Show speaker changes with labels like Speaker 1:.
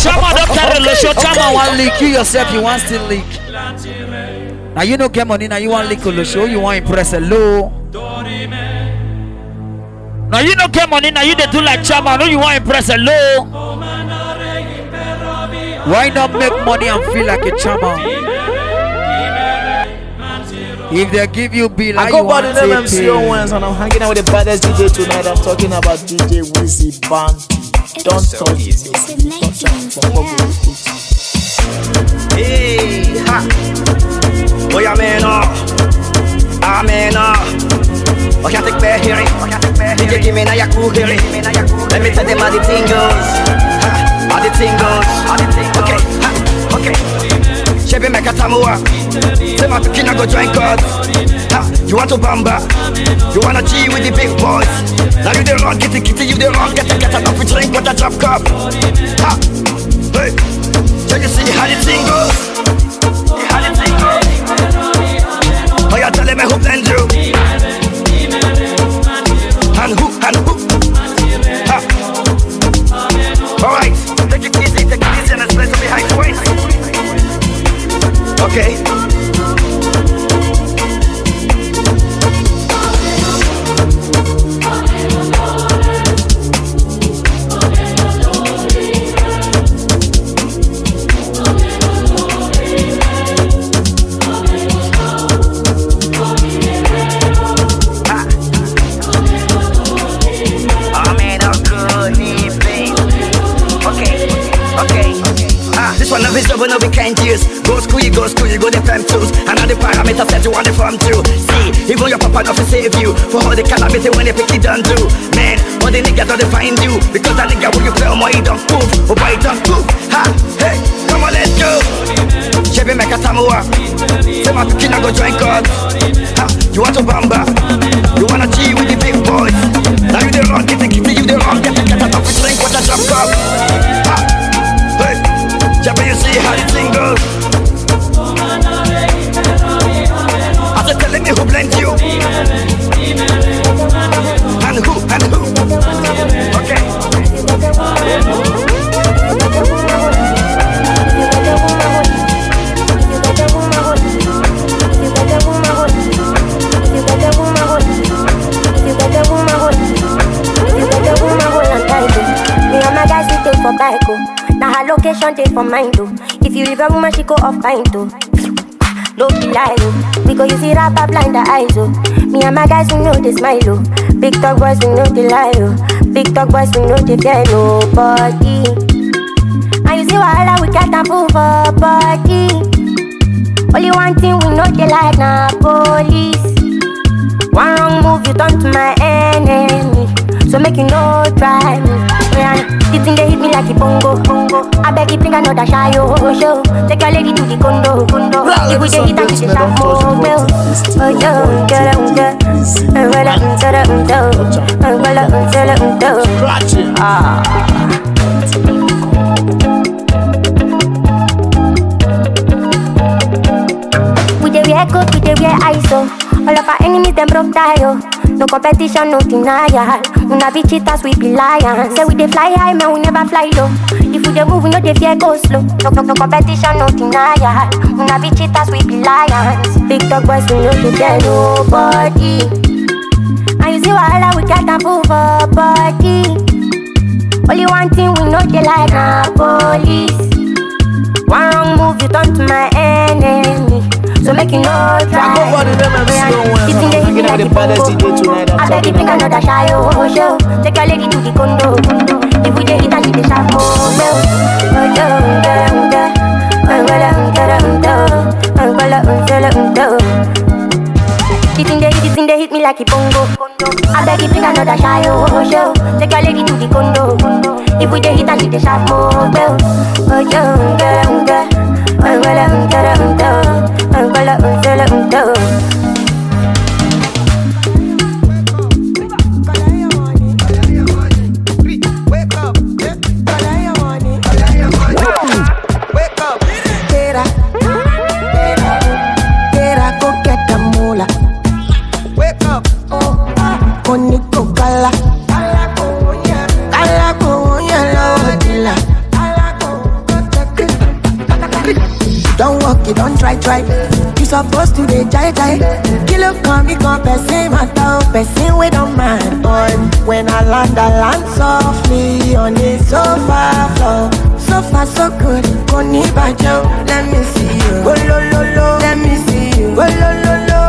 Speaker 1: Chama don't carry the show. Chama one leak. You yourself, you want still leak. Now you don't get money. Now you want leak on the show. You want impress a low. Now you don't get money. Now you they do like Chama. No, you want impress a low. Why not make money and feel like a Chama? If they give you bill, I go by the name MC Owens and I'm hanging out with the baddest DJ tonight. I'm talking about DJ Wizzy Band. Don't touch it.
Speaker 2: Hey, ha. Oh, yeah, man, amen, I can't take back hearing. DJ give me now your cool hearing. Let me tell them how the thing goes. How the thing goes. Okay, okay. Chebe meka tamua. Say my pikina go join God. You want to bamba? You wanna G with the big boys? Now you the wrong, get it, you the wrong, get it, up, we drink with a drop cup. Ha! Hey! So you see how the thing goes? How the thing goes? Oh, you tell me who blend you? And who? Ha! Alright, take it easy, and let's play some behind the waist. Okay. Visible, no, we can't use. Go school, you go the fam tools. And all the parameters that you want the farm to. See, even your papa not to save you. For all the calamity when they pick it done do. Man, all the niggas don't find you. Because that nigga when you play on why you don't move. Or why you don't move. Ha, hey, come on, let's go. Chebe meka tamua. Say my pikina go join God. Ha, you want to bamba? You wanna G with the big boys? Now you the wrong, get it, you the wrong, get it, up, we drink with a drop cup. Ha, hey. Jabba, you see how the thing goes. I said, telling me who blends you. And who? Okay.
Speaker 3: For bike, now her location take for mine too. If you leave a woman, she go off pine too. No be lie, because you see rapper blind the eyes, oh. Me and my guys, we know they smile, oh. Big talk boys, we know they lie, oh. Big talk boys, we know they fear nobody. And you see wahala, we can't move for body. Only one thing we know they like, nah, police. One wrong move, you turn to my enemy. So make you no try me. The thing they hit me like a bongo. I beg you bring another shy show. Take your lady to the condo. If we get hit and she sharp more well. Oh yo, we dey wear coat, we dey wear ISO. All of our enemies them broke tie. No competition, no denial. We not be cheaters, we be lions. Say we dey fly high, man, we never fly low. If we dey move, we no dey fear go slow. No competition, no denial. We not be cheaters, we be lions. Big dog boys, we no dey fear nobody. And you see wahala, we can't move for body. Only one thing we know they like, nah, police. One wrong move, you turn to my enemy. So make you know try.
Speaker 1: I go for the name MC Owens. I'm hanging out with the baddest DJ tonight.
Speaker 3: I beg you bring another shy show. Take your lady to the condo. If we dey hit and she dey sharp more well. The thing they hit me like a bongo. I beg you bring another shy show. Take your lady to the condo. If we dey hit and she dey sharp more well.
Speaker 4: Kala ko yellow dilla. Don't walk it, don't try. You supposed to be jai. Kilo come, me come, person matter, person we don't mind. But when I land softly on the sofa floor. So far so good, koni bajo.